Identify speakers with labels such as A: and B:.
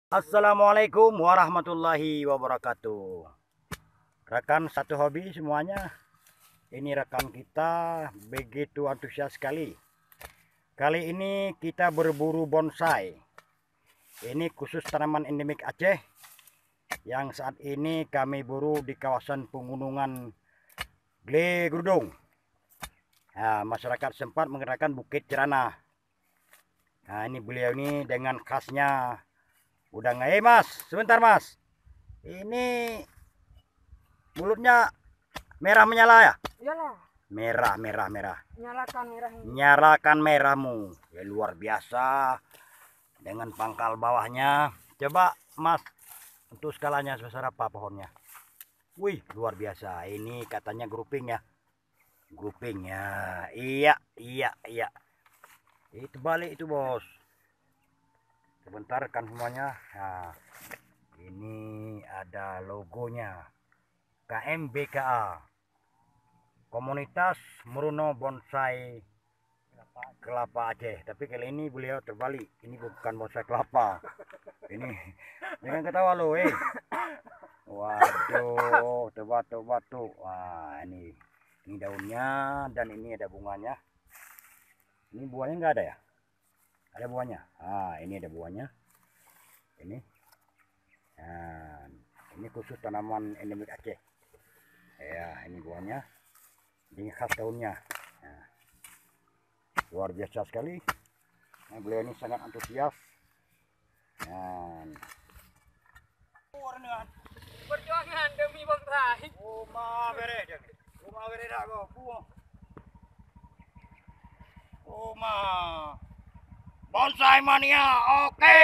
A: Assalamualaikum warahmatullahi wabarakatuh. Rekan satu hobi semuanya, ini rekan kita begitu antusias sekali. Kali ini kita berburu bonsai. Ini khusus tanaman endemik Aceh yang saat ini kami buru di kawasan pegunungan Glegrudung. Nah, masyarakat sempat menggerakkan Bukit Cerana. Nah, ini beliau ini dengan khasnya udah nggak, mas, sebentar mas. Ini mulutnya merah menyala ya?
B: Iyalah,
A: Merah.
B: nyalakan merahnya.
A: Nyalakan merahmu. Ya luar biasa. Dengan pangkal bawahnya. Coba mas, untuk skalanya sebesar apa pohonnya? Wih, luar biasa. Ini katanya grouping ya. Grouping ya. Iya. Itu balik itu bos. Sebentar kan semuanya. Nah, ini ada logonya. KMBKA, Komunitas Meruno Bonsai Kelapa Aceh. Tapi kali ini beliau terbalik. Ini bukan bonsai kelapa. Ini jangan ketawa lo, Waduh, batu. Wah, ini daunnya dan ini ada bunganya. Ini buahnya nggak ada ya? Ada buahnya. Ini ada buahnya. Ini. Nah, ini khusus tanaman endemik Aceh. Ya, ini buahnya. Ini khas daunnya. Nah, luar biasa sekali. Nah, beliau ini sangat antusias.
B: Perjuangan demi bonsai.
A: Bonsai mania, oke.